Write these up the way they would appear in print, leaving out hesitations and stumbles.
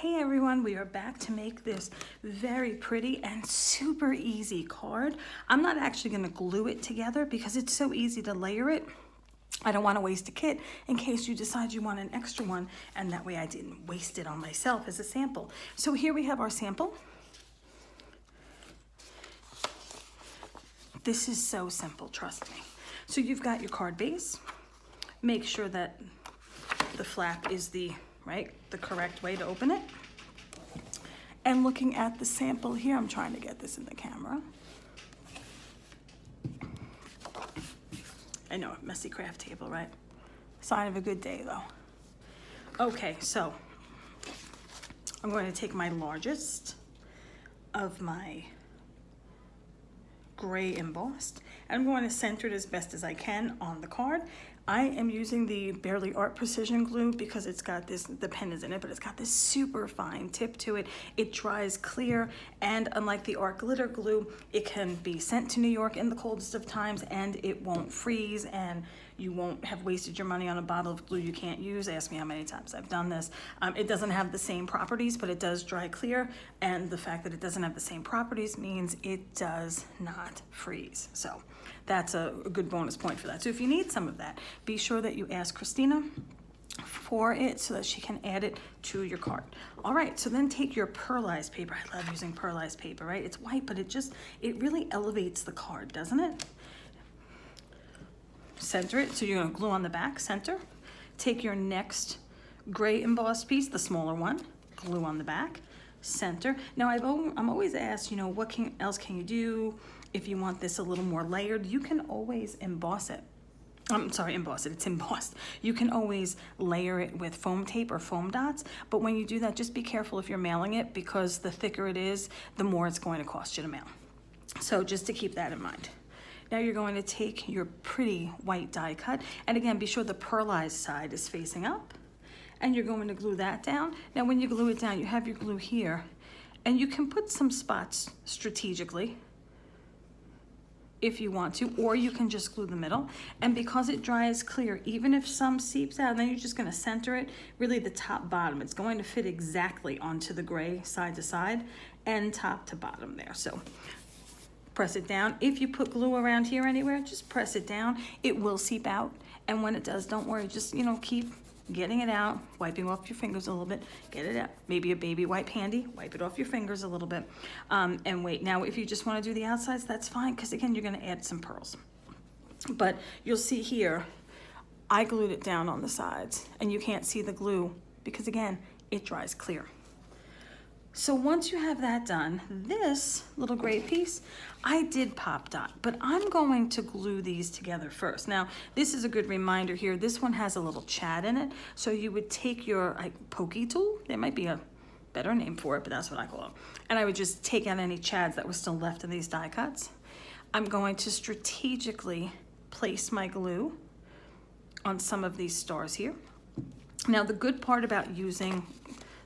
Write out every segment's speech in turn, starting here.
Hey everyone, we are back to make this very pretty and super easy card. I'm not actually going to glue it together because it's so easy to layer it. I don't want to waste a kit in case you decide you want an extra one, and that way I didn't waste it on myself as a sample. So here we have our sample. This is so simple, trust me. So you've got your card base. Make sure that the flap is the correct way to open it. And looking at the sample here, I'm trying to get this in the camera. I know, messy craft table, right? Sign of a good day though. Okay, so I'm going to take my largest of my gray embossed, and I'm going to center it as best as I can on the card. I am using the Barely Art Precision Glue because it's got this, the pen is in it, but it's got this super fine tip to it. It dries clear, and unlike the Art Glitter Glue, it can be sent to New York in the coldest of times and it won't freeze, and you won't have wasted your money on a bottle of glue you can't use. Ask me how many times I've done this. It doesn't have the same properties, but it does dry clear, and the fact that it doesn't have the same properties means it does not freeze. So that's a good bonus point for that. So if you need some of that, be sure that you ask Christina for it so that she can add it to your card. All right, so then take your pearlized paper. I love using pearlized paper, right? It's white, but it really elevates the card, doesn't it? Center it, so you're gonna glue on the back, center. Take your next gray embossed piece, the smaller one, glue on the back, center. Now I'm always asked, what else can you do if you want this a little more layered? You can always emboss it. I'm sorry, emboss it, it's embossed. You can always layer it with foam tape or foam dots, but when you do that, just be careful if you're mailing it, because the thicker it is, the more it's going to cost you to mail. So just to keep that in mind. Now you're going to take your pretty white die cut, and again, be sure the pearlized side is facing up, and you're going to glue that down. Now when you glue it down, you have your glue here, and you can put some spots strategically if you want to, or you can just glue the middle. And because it dries clear, even if some seeps out, then you're just gonna center it, really the top bottom. It's going to fit exactly onto the gray side to side and top to bottom there. So press it down. If you put glue around here anywhere, just press it down. It will seep out, and when it does, don't worry, just keep getting it out, wiping off your fingers a little bit, get it out. Maybe a baby wipe handy, wipe it off your fingers a little bit, and wait. Now if you just want to do the outsides, that's fine, because again, you're going to add some pearls. But you'll see here, I glued it down on the sides, and you can't see the glue because again, it dries clear. So once you have that done, this little gray piece, I did pop dot, but I'm going to glue these together first. Now, this is a good reminder here. This one has a little chat in it. So you would take your pokey tool. There might be a better name for it, but that's what I call it. And I would just take out any chads that were still left in these die cuts. I'm going to strategically place my glue on some of these stars here. Now, the good part about using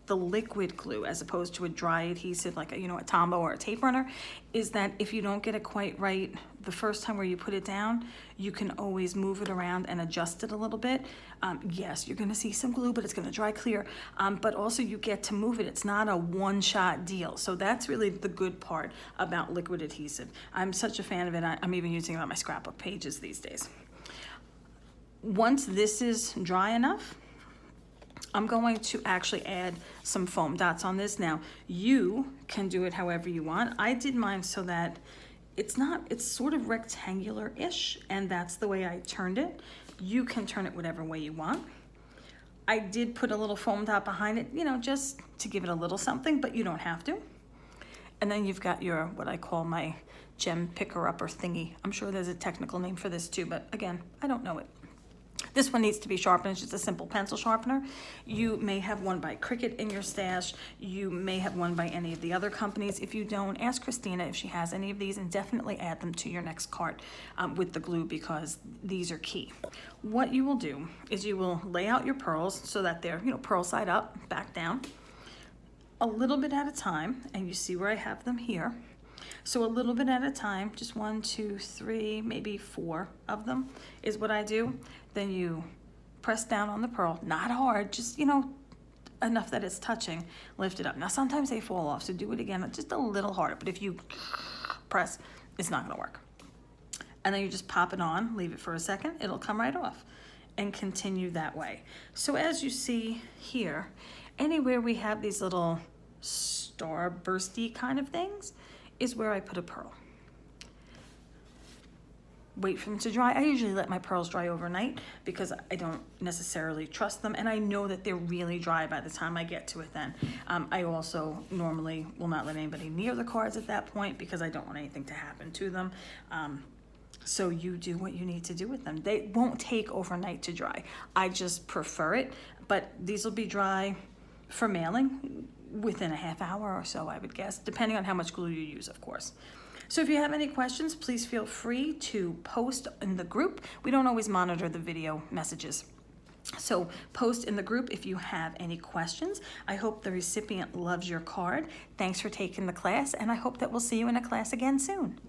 the liquid glue as opposed to a dry adhesive like a Tombow or a tape runner is that if you don't get it quite right the first time where you put it down, you can always move it around and adjust it a little bit. Yes, you're gonna see some glue, but it's gonna dry clear, but also you get to move it. It's not a one-shot deal. So that's really the good part about liquid adhesive. I'm such a fan of it. I'm even using it on my scrapbook pages these days. Once this is dry enough, I'm going to actually add some foam dots on this. Now, you can do it however you want. I did mine so that it's sort of rectangular-ish, and that's the way I turned it. You can turn it whatever way you want. I did put a little foam dot behind it, just to give it a little something, but you don't have to. And then you've got your, what I call my gem picker-upper thingy. I'm sure there's a technical name for this too, but again, I don't know it. This one needs to be sharpened. It's just a simple pencil sharpener. You may have one by Cricut in your stash. You may have one by any of the other companies. If you don't, ask Christina if she has any of these, and definitely add them to your next cart with the glue, because these are key. What you will do is you will lay out your pearls so that they're pearl side up, back down, a little bit at a time, and you see where I have them here. So a little bit at a time, just 1, 2, 3, maybe 4 of them is what I do. Then you press down on the pearl, not hard, just enough that it's touching, lift it up. Now sometimes they fall off, so do it again, just a little harder, but if you press, it's not gonna work. And then you just pop it on, leave it for a second, it'll come right off, and continue that way. So as you see here, anywhere we have these little star bursty kind of things is where I put a pearl. Wait for them to dry. I usually let my pearls dry overnight because I don't necessarily trust them, and I know that they're really dry by the time I get to it then. I also normally will not let anybody near the cards at that point because I don't want anything to happen to them. So you do what you need to do with them. They won't take overnight to dry. I just prefer it, but these will be dry for mailing within a half hour or so, I would guess, depending on how much glue you use, of course. So if you have any questions, please feel free to post in the group. We don't always monitor the video messages. So post in the group if you have any questions. I hope the recipient loves your card. Thanks for taking the class, and I hope that we'll see you in a class again soon.